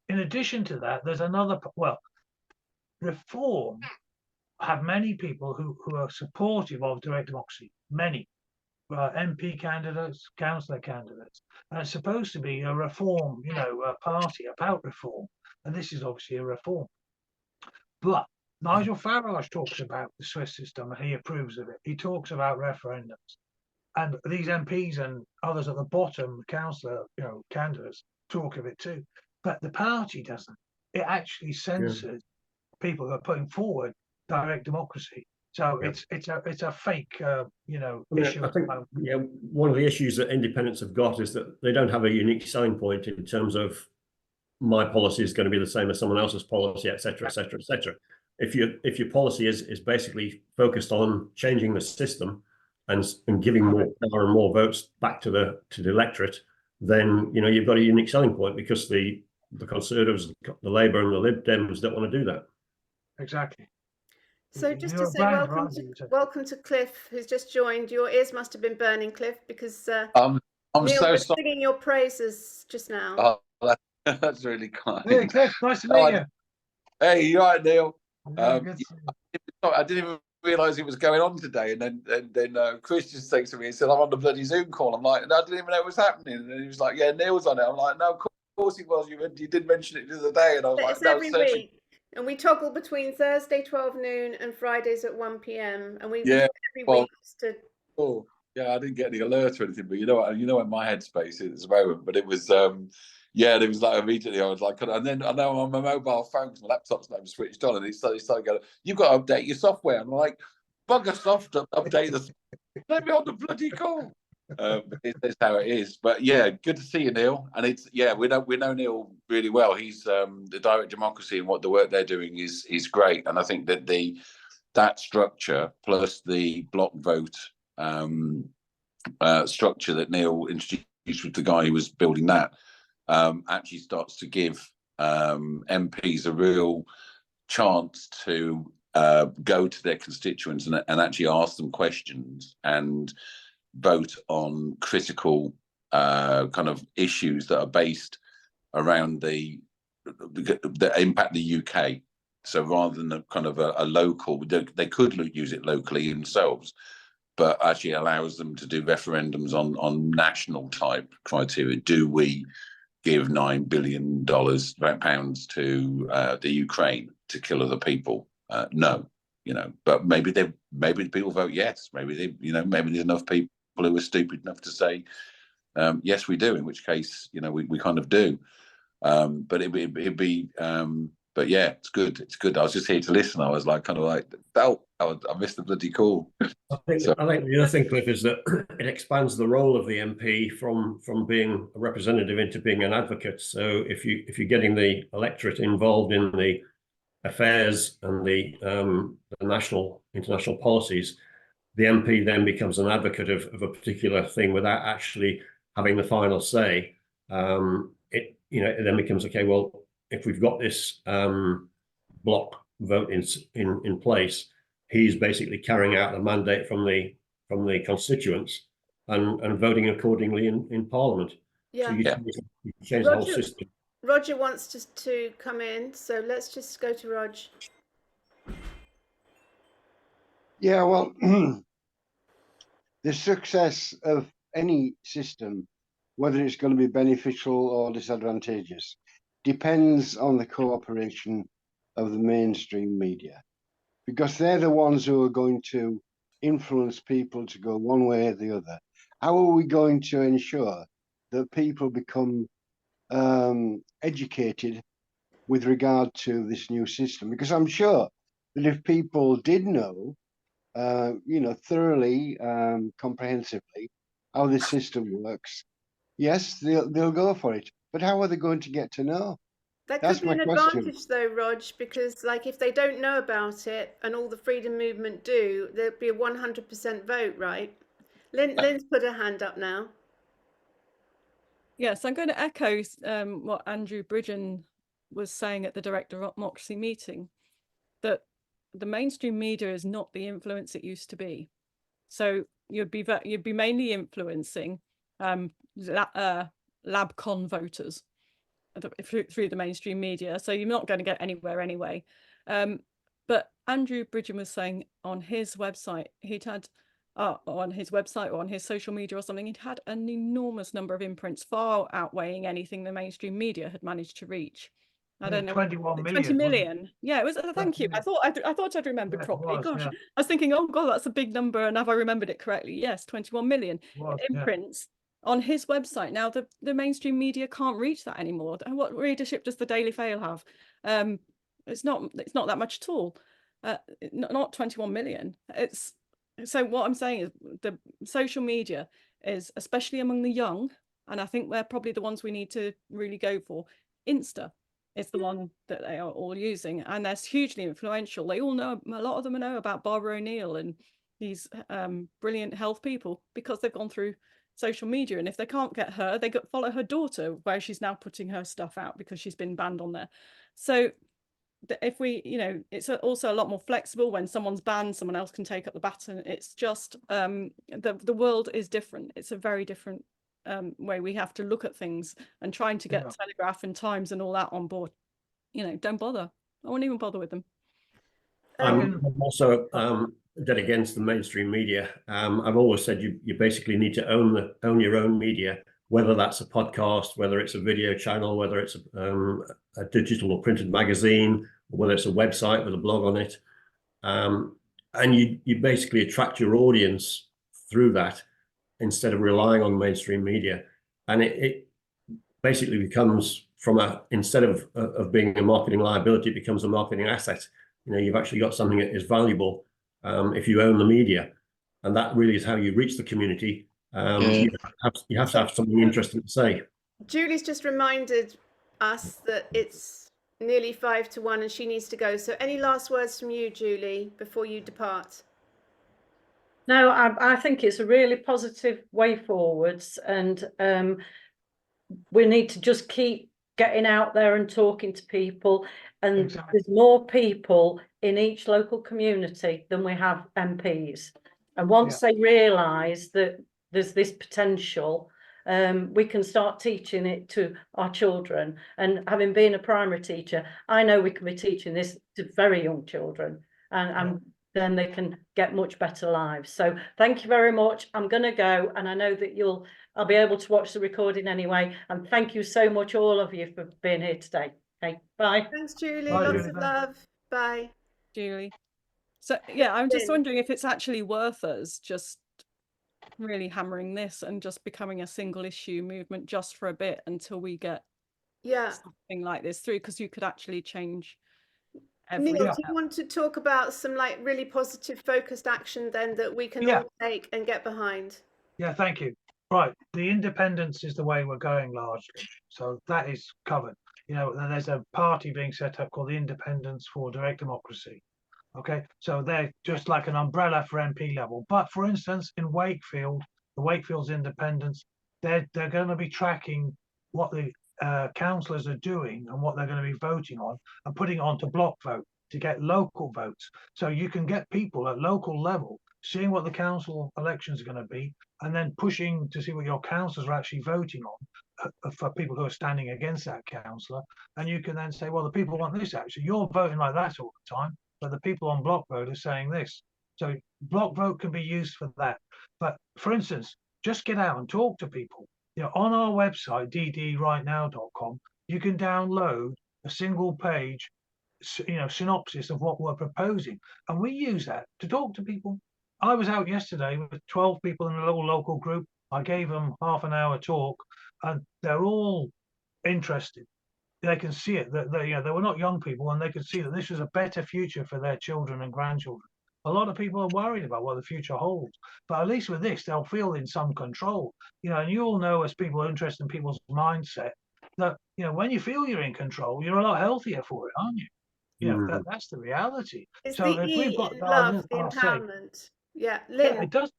In addition to that, there's another. Well, Reform have many people who are supportive of direct democracy. Many MP candidates, councillor candidates, and it's supposed to be a reform, a party about reform, and this is obviously a reform. But Nigel Farage talks about the Swiss system and he approves of it. He talks about referendums, and these MPs and others at the bottom, councillor, candidates talk of it too. But the party doesn't. It actually censors people who are putting forward direct democracy. So
Yeah.
it's a fake, issue.
I think one of the issues that independents have got is that they don't have a unique selling point in terms of my policy is going to be the same as someone else's policy, etc., etc., etc. If your policy is basically focused on changing the system and giving more power and more votes back to the electorate, then you've got a unique selling point, because the Conservatives, the Labour, and the Lib Dems don't want to do that.
Exactly.
So just
You're
to
a
say
brand,
welcome
aren't you?
welcome to Cliff, who's just joined. Your ears must have been burning, Cliff, because
I'm
Neil
so
was
sorry.
singing your praises just now.
Oh, that's really kind.
Hey, Cliff, nice to
Oh,
meet you.
Hey, you right, Neil?
Yeah, good to see you.
I didn't even realise it was going on today, and then Chris just texted me and said I'm on the bloody Zoom call. I'm like, no, I didn't even know it was happening, and he was like, yeah, Neil's on it. I'm like, no, of course he was. You did mention it the other day, and I was like,
It's
no,
every
certainly.
week, and we toggle between Thursday 12 noon and Fridays at 1 p.m. and we
Yeah,
every
well-
week to
Oh, yeah, I didn't get any alerts or anything, but you know what my headspace is at the moment. But it was, it was like immediately I was like, and then I know on my mobile phone, because my laptop's not switched on, and it started going, you've got to update your software. I'm like, bugger soft, update the. Let me on the bloody call. It's how it is. But yeah, good to see you, Neil. And we know Neil really well. He's the Direct Democracy, and what the work they're doing is great. And I think that that structure plus the block vote structure that Neil introduced with the guy who was building that, actually starts to give MPs a real chance to go to their constituents and actually ask them questions and vote on critical kind of issues that are based around the impact the UK. So rather than a kind of a local, they could use it locally themselves, but actually allows them to do referendums on national type criteria. Do we give $9 billion pounds to the Ukraine to kill other people? No, but maybe people vote yes. Maybe maybe there's enough people who are stupid enough to say yes, we do. In which case, we kind of do. But it'd be. But yeah, it's good. It's good. I was just here to listen. I was I missed the bloody call.
I think the other thing, Cliff, is that it expands the role of the MP from being a representative into being an advocate. So if you're getting the electorate involved in the affairs and the national international policies, the MP then becomes an advocate of a particular thing without actually having the final say. It then becomes, okay, well, if we've got this block vote in place, he's basically carrying out the mandate from the constituents and voting accordingly in Parliament.
Yeah.
So you change the whole system.
Roger wants to come in, so let's just go to Rog.
Yeah, well, the success of any system, whether it's going to be beneficial or disadvantageous, depends on the cooperation of the mainstream media, because they're the ones who are going to influence people to go one way or the other. How are we going to ensure that people become educated with regard to this new system? Because I'm sure that if people did know, thoroughly, comprehensively, how this system works, yes, they'll go for it. But how are they going to get to know?
That
That's
could be an
my question.
advantage though, Rog, because like if they don't know about it and all the freedom movement do, there'd be a 100% vote, right? Lynn's put her hand up now.
Yes, I'm going to echo what Andrew Bridgen was saying at the Direct Democracy meeting, that the mainstream media is not the influence it used to be. So you'd be mainly influencing LabCon voters through the mainstream media. So you're not going to get anywhere anyway. But Andrew Bridgen was saying on his website, on his website or on his social media or something, he'd had an enormous number of imprints, far outweighing anything the mainstream media had managed to reach. I don't know.
21 million.
20 million. Yeah, it was. Thank you. I thought I'd remembered properly. Gosh, yeah. I was thinking, oh God, that's a big number. And have I remembered it correctly? Yes, 21 million imprints on his website. Now the mainstream media can't reach that anymore. What readership does the Daily Fail have? It's not that much at all. Not 21 million. So what I'm saying is the social media is, especially among the young, and I think they're probably the ones we need to really go for. Insta is the one that they are all using, and they're hugely influential. They all know, a lot of them know about Barbara O'Neill and these brilliant health people because they've gone through social media. And if they can't get her, they follow her daughter, where she's now putting her stuff out because she's been banned on there. So if we, it's also a lot more flexible. When someone's banned, someone else can take up the baton. It's just the world is different. It's a very different way we have to look at things, and trying to get Telegraph and Times and all that on board. Don't bother. I won't even bother with them.
I'm also dead against the mainstream media. I've always said you basically need to own your own media, whether that's a podcast, whether it's a video channel, whether it's a digital or printed magazine, or whether it's a website with a blog on it. And you basically attract your audience through that instead of relying on mainstream media. And it basically becomes instead of being a marketing liability, it becomes a marketing asset. You've actually got something that is valuable if you own the media. And that really is how you reach the community. You have to have something interesting to say.
Julie's just reminded us that it's nearly 5 to 1 and she needs to go. So any last words from you, Julie, before you depart?
No, I think it's a really positive way forwards, and we need to just keep getting out there and talking to people. And
Exactly.
there's more people in each local community than we have MPs. And once they realise that there's this potential, we can start teaching it to our children. And having been a primary teacher, I know we can be teaching this to very young children, and then they can get much better lives. So thank you very much. I'm going to go, and I know that I'll be able to watch the recording anyway. And thank you so much, all of you, for being here today. Okay, bye.
Thanks, Julie.
Bye,
Lots
Julie.
of love. Bye.
Julie. So yeah, I'm just
Lynn.
wondering if it's actually worth us just really hammering this and just becoming a single issue movement just for a bit until we get
Yeah.
something like this through, because you could actually change
Neil,
everything.
do you want to talk about some like really positive focused action then that we can all take and get behind?
Yeah, thank you. Right, the independence is the way we're going largely, so that is covered. You know, and there's a party being set up called the Independents for Direct Democracy. Okay, so they're just like an umbrella for MP level. But for instance, in Wakefield, the Wakefield's independents, they're going to be tracking what the councillors are doing and what they're going to be voting on and putting it onto block vote to get local votes. So you can get people at local level seeing what the council elections are going to be, and then pushing to see what your councillors are actually voting on for people who are standing against that councillor. And you can then say, well, the people want this actually. You're voting like that all the time, but the people on block vote are saying this. So block vote can be used for that. But for instance, just get out and talk to people. You know, on our website, ddrightnow.com, you can download a single page, you know, synopsis of what we're proposing. And we use that to talk to people. I was out yesterday with 12 people in a little local group. I gave them half an hour talk, and they're all interested. They can see it that they were not young people, and they could see that this was a better future for their children and grandchildren. A lot of people are worried about what the future holds, but at least with this, they'll feel in some control. You know, and you all know, as people are interested in people's mindset, that when you feel you're in control, you're a lot healthier for it, aren't you? That's the reality.
It's
so
the
if
E
we've got
in love, the empowerment. Yeah, Lynn.
Yeah, it does.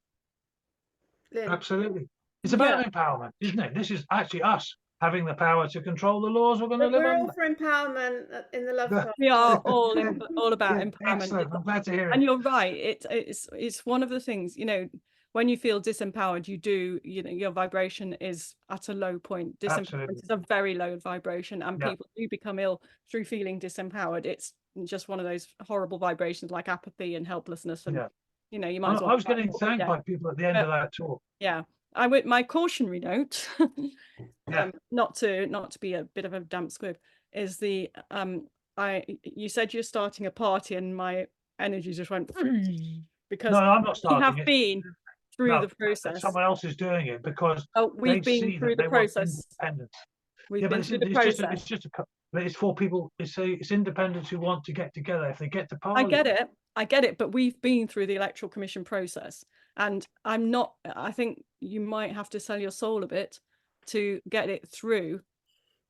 Lynn.
Absolutely. It's about empowerment, isn't it? This is actually us having the power to control the laws we're going to live
We're all
under.
for empowerment in the Love Club.
We are all about empowerment.
Excellent. I'm glad to hear it.
And you're right. It's one of the things, when you feel disempowered, your vibration is at a low point. Disempowerment is a very low vibration, and people do become ill through feeling disempowered. It's just one of those horrible vibrations like apathy and helplessness. And you might as well.
I was getting thanked by people at the end of that talk.
Yeah. My cautionary note, not to be a bit of a damp squib, is you said you're starting a party, and my energy just went because
no, I'm not starting.
We have been through the process.
Someone else is doing it because
we've been through the process. We've been through the process.
It's for people. It's independents who want to get together. If they get to parliament,
I get it, but we've been through the Electoral Commission process, and I think you might have to sell your soul a bit to get it through.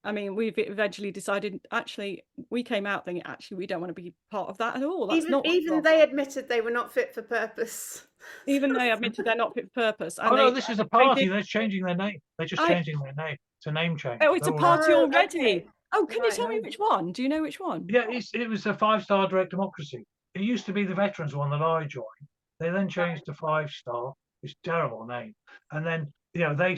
I mean, we've eventually decided, actually, we came out thinking, actually, we don't want to be part of that at all. That's
even they admitted they were not fit for purpose.
Even they admitted they're not fit for purpose. And
no, this is a party. They're changing their name. They're just changing their name. It's a name change.
Oh, it's a party already.
Okay.
Oh, can you tell me which one? Do you know which one?
Yeah, it was a 5-star Direct Democracy. It used to be the Veterans one that I joined. They then changed to 5-star. It's a terrible name. And then they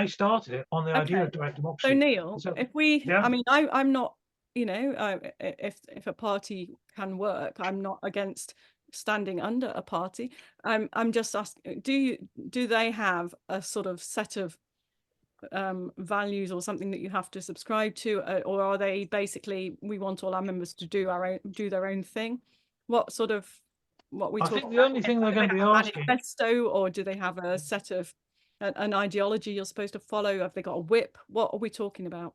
started it on the idea of direct democracy.
So Neil, if we, I mean, I'm not, if a party can work, I'm not against standing under a party. I'm just asking, do they have a sort of set of values or something that you have to subscribe to, or are they basically, we want all our members to do their own thing? What we
I think the only thing they're going to be asking,
manifesto, or do they have a set of an ideology you're supposed to follow? Have they got a whip? What are we talking about?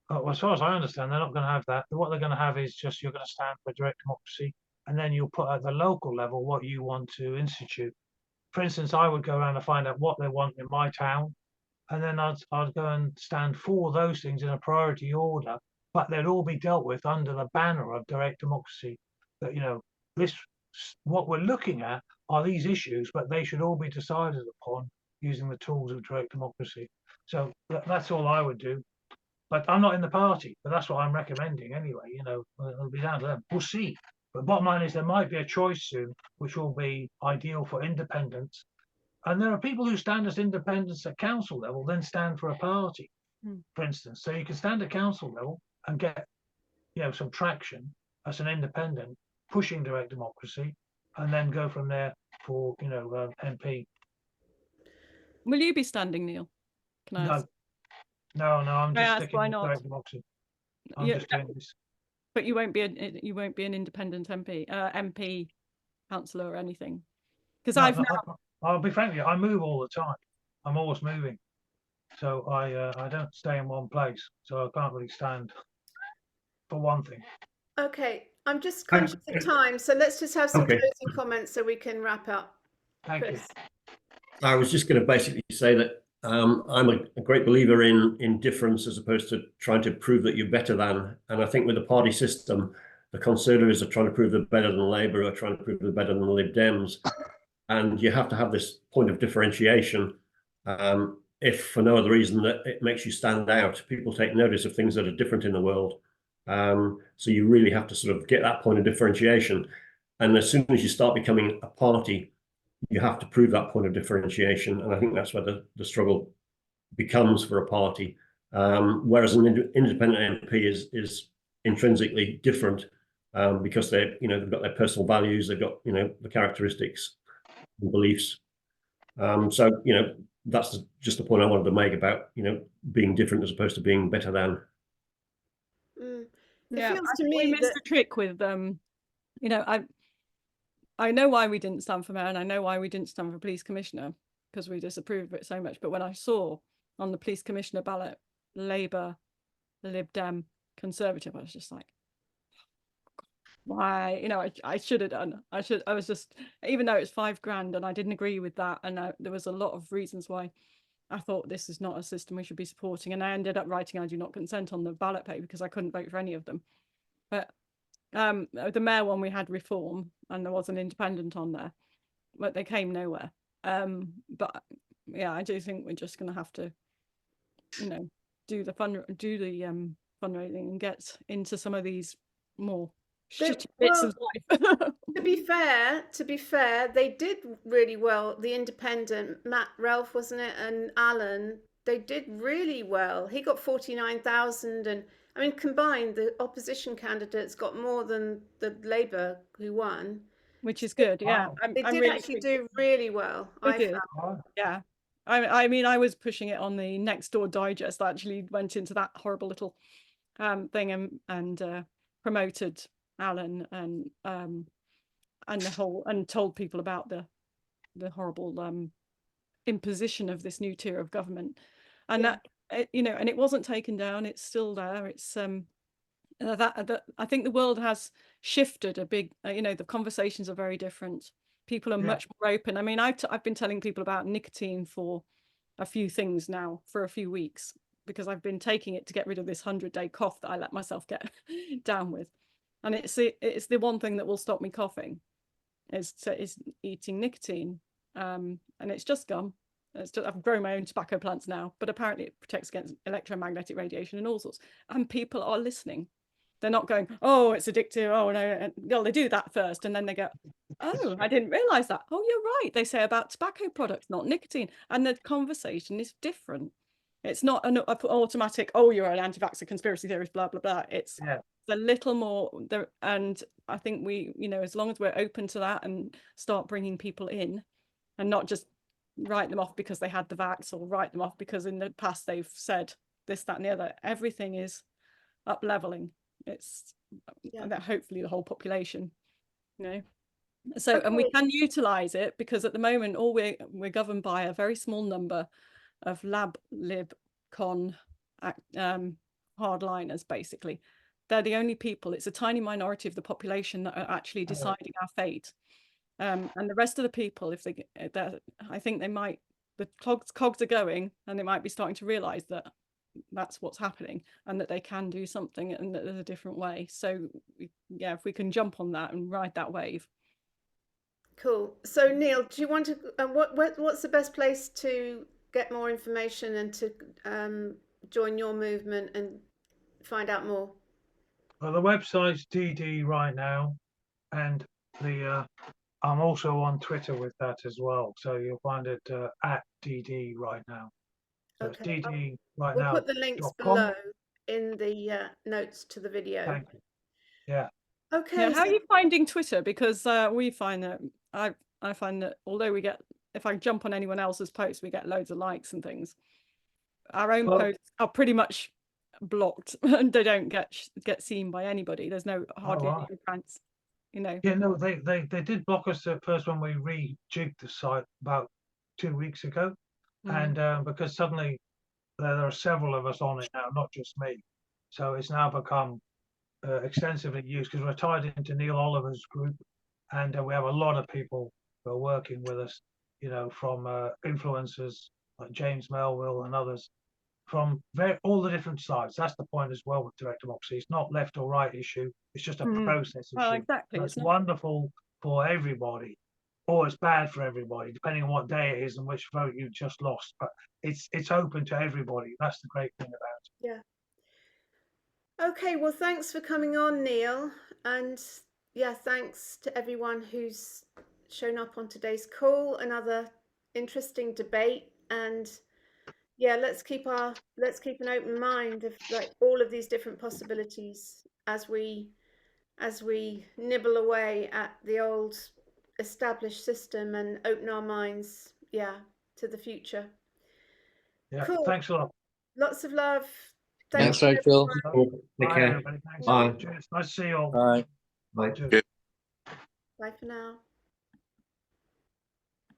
Well, as far as I understand, they're not going to have that. What they're going to have is just, you're going to stand for direct democracy, and then you'll put at the local level what you want to institute. For instance, I would go around and find out what they want in my town, and then I'd go and stand for those things in a priority order, but they'd all be dealt with under the banner of direct democracy. That, this, what we're looking at are these issues, but they should all be decided upon using the tools of direct democracy. So that's all I would do. But I'm not in the party, but that's what I'm recommending anyway. You know, it'll be down to them. We'll see. But bottom line is there might be a choice soon, which will be ideal for independents. And there are people who stand as independents at council level, then stand for a party, for instance. So you can stand at council level and get, you know, some traction as an independent pushing direct democracy, and then go from there for, you know, MP.
Will you be standing, Neil? Can I ask?
No, I'm
May I
just
ask
sticking
why
with
not?
direct democracy. I'm
Yeah,
just doing this.
but you won't be an independent MP, MP, councillor or anything. Because
No, I'll be frank with you, I move all the time. I'm always moving. So I don't stay in one place. So I can't really stand for one thing.
Okay, I'm just conscious of time, so let's just have some
Okay.
closing comments so we can wrap up.
Thank you.
Chris.
I was just going to basically say that I'm a great believer in difference as opposed to trying to prove that you're better than. And I think with the party system, the Conservatives are trying to prove they're better than Labour, are trying to prove they're better than the Lib Dems. And you have to have this point of differentiation. If for no other reason that it makes you stand out, people take notice of things that are different in the world. So you really have to sort of get that point of differentiation. And as soon as you start becoming a party, you have to prove that point of differentiation. And I think that's where the struggle becomes for a party. Whereas an independent MP is intrinsically different because they've got their personal values, they've got, the characteristics and beliefs. So, that's just the point I wanted to make about, being different as opposed to being better than.
It
Yeah,
feels
I
to
think we
me
missed
that
the trick with I know why we didn't stand for mayor, and I know why we didn't stand for police commissioner, because we disapprove of it so much. But when I saw on the police commissioner ballot Labour, Lib Dem, Conservative, I was just like, why? I should have done. I was just, even though it's £5,000 and I didn't agree with that, and there was a lot of reasons why I thought this is not a system we should be supporting, and I ended up writing I do not consent on the ballot paper because I couldn't vote for any of them. But the mayor one, we had Reform, and there was an independent on there, but they came nowhere. But yeah, I do think we're just going to have to, do the fundraising and get into some of these more shitty bits of life.
to be fair, they did really well. The independent, Matt Ralph, wasn't it, and Alan, they did really well. He got 49,000, and I mean, combined, the opposition candidates got more than the Labour who won.
Which is good, yeah.
Wow.
They did actually do really well.
They did.
Wow.
Yeah. I mean, I was pushing it on the Nextdoor Digest. I actually went into that horrible little thing and promoted Alan and the whole, and told people about the horrible imposition of this new tier of government, and
Yeah.
that and it wasn't taken down. It's still there. It's that I think the world has shifted a big. The conversations are very different. People are much more open. I mean, I've been telling people about nicotine for a few things now for a few weeks, because I've been taking it to get rid of this 100-day cough that I let myself get down with. And it's the one thing that will stop me coughing is eating nicotine. And it's just gum. I've grown my own tobacco plants now, but apparently it protects against electromagnetic radiation and all sorts. And people are listening. They're not going, oh, it's addictive. Oh, no. And, well, they do that first. And then they go, oh, I didn't realize that. Oh, you're right. They say about tobacco products, not nicotine. And the conversation is different. It's not an automatic, oh, you're an anti-vaxxer, conspiracy theorist, blah, blah, blah. It's a little more there. And I think we, as long as we're open to that and start bringing people in and not just write them off because they had the vax, or write them off because in the past they've said this, that, and the other. Everything is up leveling. It's that hopefully the whole population, So, and we can utilize it, because at the moment, all we're governed by a very small number of lib con hardliners. Basically, they're the only people. It's a tiny minority of the population that are actually deciding our fate. And the rest of the people, if I think they might, the cogs are going, and they might be starting to realize that that's what's happening, and that they can do something, and that there's a different way. So if we can jump on that and ride that wave.
Cool. So Neil, do you want to? What's the best place to get more information and to join your movement and find out more?
Well, the website's DD right now, and the I'm also on Twitter with that as well. So you'll find it at DD right now. So
Okay.
it's DD right
We'll
now.
put the links below in the notes to the video.
Thank you. Yeah.
Okay.
Yeah, how are
so-
you finding Twitter? Because we find that I find that although we get, if I jump on anyone else's post, we get loads of likes and things. Our own
Well-
posts are pretty much blocked and they don't get seen by anybody. There's no hardly
right.
any rants, you know.
Yeah, no, they did block us at first when we rejigged the site about 2 weeks ago,
Mm.
and because suddenly there are several of us on it now, not just me, so it's now become extensively used because we're tied into Neil Oliver's group, and we have a lot of people who are working with us, you know, from influencers like James Melville and others from all the different sides. That's the point as well with direct democracy. It's not left or right issue. It's just a
Mm.
process
Well,
issue.
exactly.
That's
It's not.
wonderful for everybody, or it's bad for everybody, depending on what day it is and which vote you just lost. But it's open to everybody. That's the great thing about it.
Okay, well, thanks for coming on, Neil. And yeah, thanks to everyone who's shown up on today's call. Another interesting debate. And yeah, let's keep an open mind of like all of these different possibilities as we nibble away at the old established system and open our minds, yeah, to the future.
Yeah.
Cool.
Thanks a lot.
Lots of love.
Thanks,
you,
Rachel.
everyone.
Take
Bye,
care.
everybody. Thanks.
Bye.
Cheers. Nice to see you all.
Bye.
Bye.
Cheers.
Bye for now.